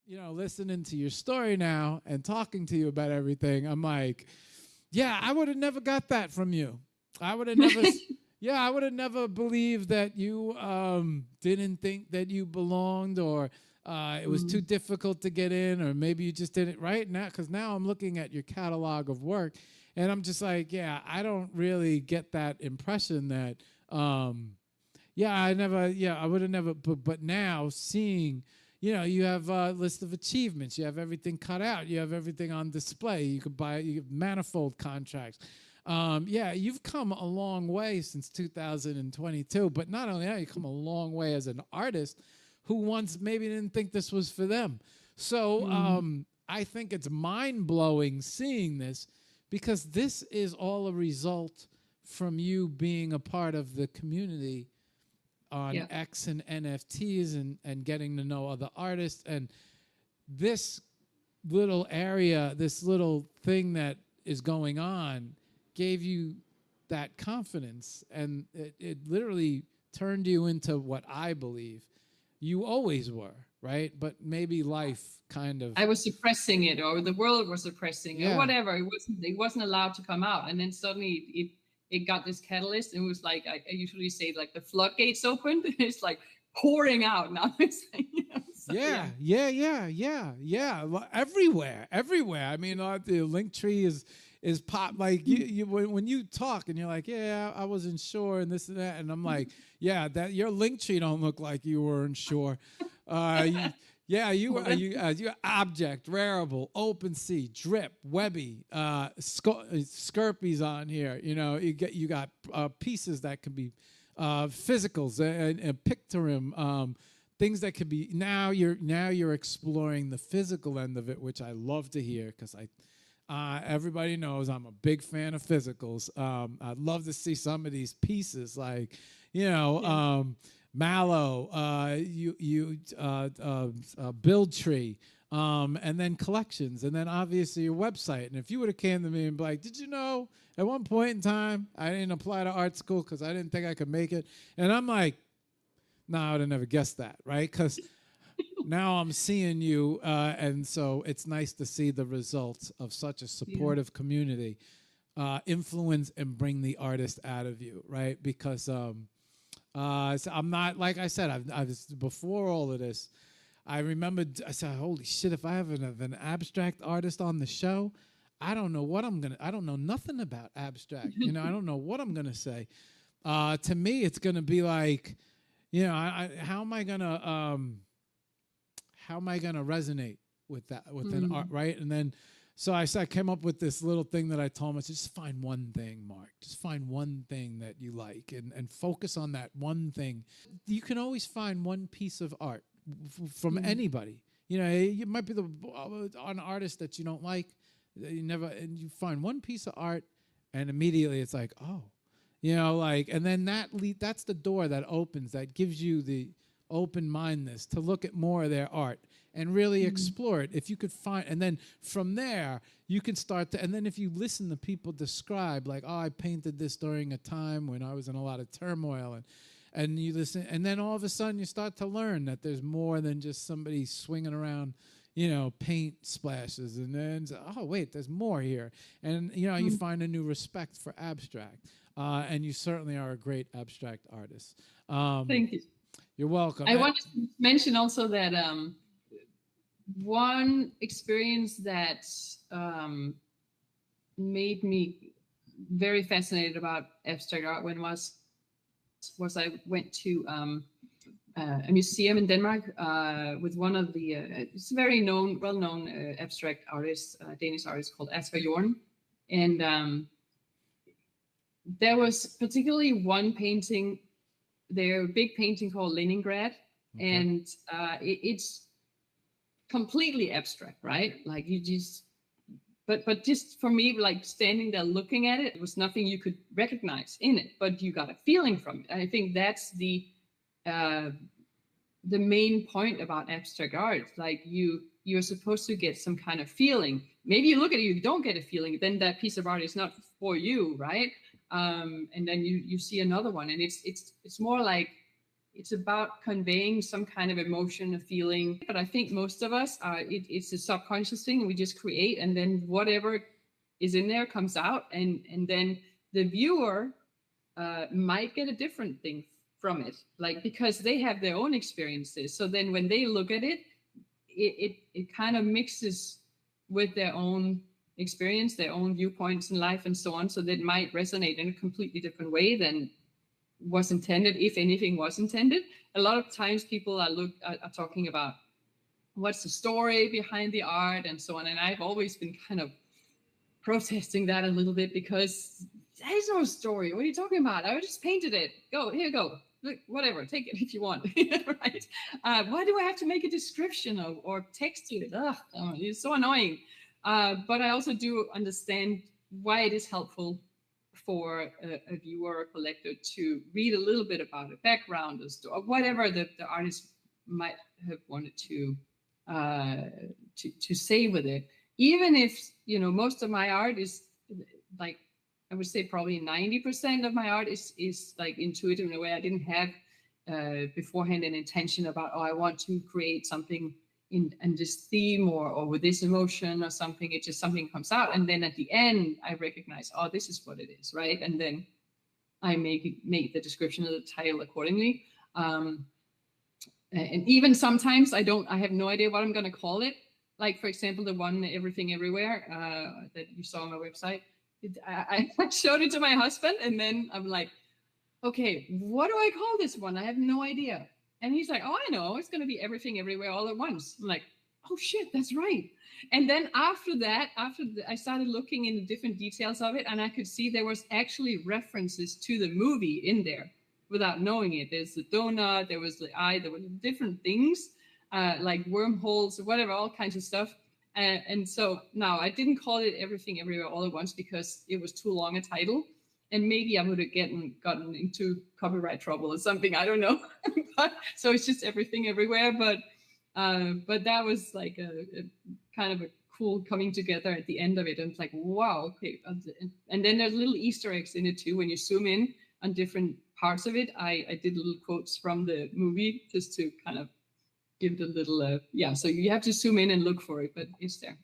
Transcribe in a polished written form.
listening to your story now and talking to you about everything, I'm like, yeah, I would have never got that from you. I would have never, yeah, I would have never believed that you didn't think that you belonged, or it was too difficult to get in, or maybe you just didn't right now. Because now I'm looking at your catalog of work, and I'm just like, yeah, I don't really get that impression that, I would have never, but now seeing, you have a list of achievements, you have everything cut out, you have everything on display, you could buy, you have manifold contracts. You've come a long way since 2022, but not only that, you've come a long way as an artist who once maybe didn't think this was for them. So I think it's mind-blowing seeing this, because this is all a result from you being a part of the community on X and NFTs, and getting to know other artists. And this little area, this little thing that is going on gave you that confidence, and it literally turned you into what I believe you always were, right? But maybe life kind of, I was suppressing it, or the world was suppressing it, or whatever. It wasn't allowed to come out, and then suddenly it got this catalyst. And it was like, I usually say, like the floodgates opened. It's like pouring out now. It's like, everywhere. I mean, the link tree is pop, like you when you talk and you're like, yeah, I wasn't sure, and this and that, and I'm like, yeah, that your link tree don't look like you weren't sure. You object, Rarible, OpenSea, Drip, Webby, Skirpy's on here. You got pieces that can be physicals and Pictorim, things that could be. Now you're exploring the physical end of it, which I love to hear, because everybody knows I'm a big fan of physicals. I'd love to see some of these pieces, like, Mallow, Build Tree, and then collections, and then obviously your website. And if you would have came to me and be like, did you know at one point in time I didn't apply to art school because I didn't think I could make it? And I'm like, no, I would have never guessed that, right? Because now I'm seeing you, and so it's nice to see the results of such a supportive community influence and bring the artist out of you, right? Because so I'm not, like I said, I was before all of this. I remembered, I said, holy shit, if I have an abstract artist on the show, I don't know nothing about abstract. I don't know what I'm going to say. To me, it's going to be like, how am I going to resonate with that, with an art, right? And then, so I came up with this little thing that I told him. I said, just find one thing, Mark. Just find one thing that you like, and focus on that one thing. You can always find one piece of art from anybody. It might be an artist that you don't like, and you find one piece of art, and immediately it's like, oh, and then that's the door that opens, that gives you the open-mindedness to look at more of their art and really explore it. If you could find, and then from there you can start to, and then if you listen to people describe, like, oh, I painted this during a time when I was in a lot of turmoil, and you listen, and then all of a sudden you start to learn that there's more than just somebody swinging around, paint splashes, and then, oh wait, there's more here, and you find a new respect for abstract, and you certainly are a great abstract artist. Thank you. You're welcome. I wanted to mention also that one experience that made me very fascinated about abstract art was I went to a museum in Denmark with one of the it's a very well-known abstract artist, Danish artist called Asger Jorn, and there was particularly one painting. Their big painting called Leningrad, and it's completely abstract, right? Like you just, but just for me, like standing there looking at it, it was nothing you could recognize in it, but you got a feeling from it. I think that's the main point about abstract art. Like you're supposed to get some kind of feeling. Maybe you look at it, you don't get a feeling, then that piece of art is not for you, right? And then you see another one, and it's more like it's about conveying some kind of emotion, a feeling. But I think most of us it's a subconscious thing, and we just create, and then whatever is in there comes out, and then the viewer might get a different thing from it, like, because they have their own experiences. So then when they look at it, it kind of mixes with their own experience, their own viewpoints in life, and so on. So that might resonate in a completely different way than was intended, if anything was intended. A lot of times people are talking about what's the story behind the art and so on. And I've always been kind of protesting that a little bit, because there's no story. What are you talking about? I just painted it. Go, here you go. Look, whatever, take it if you want. Right? Why do I have to make a description or text to it? Ugh, it's so annoying. But I also do understand why it is helpful for a viewer or collector to read a little bit about a background or whatever the artist might have wanted to say with it. Even if, you know, most of my art is, like, I would say probably 90% of my art is like intuitive in a way. I didn't have beforehand an intention about, oh, I want to create something in this theme or with this emotion or something. It just, something comes out, and then at the end I recognize, oh, this is what it is, right? And then I make the description of the title accordingly. And even sometimes I have no idea what I'm going to call it. Like, for example, the one Everything Everywhere that you saw on my website. I showed it to my husband, and then I'm like, okay, what do I call this one? I have no idea. And he's like, oh, I know, it's going to be Everything Everywhere All at Once. I'm like, oh shit, that's right. And then after that, I started looking into different details of it, and I could see there was actually references to the movie in there without knowing it. There's the donut, there was the eye, there were different things like wormholes or whatever, all kinds of stuff. And so now I didn't call it Everything Everywhere All at Once because it was too long a title. And maybe I would have gotten into copyright trouble or something. I don't know. So it's just Everything Everywhere. But that was like a kind of a cool coming together at the end of it. And it's like, wow, okay. And then there's little Easter eggs in it too. When you zoom in on different parts of it, I did little quotes from the movie just to kind of give it a little, yeah. So you have to zoom in and look for it, but it's there.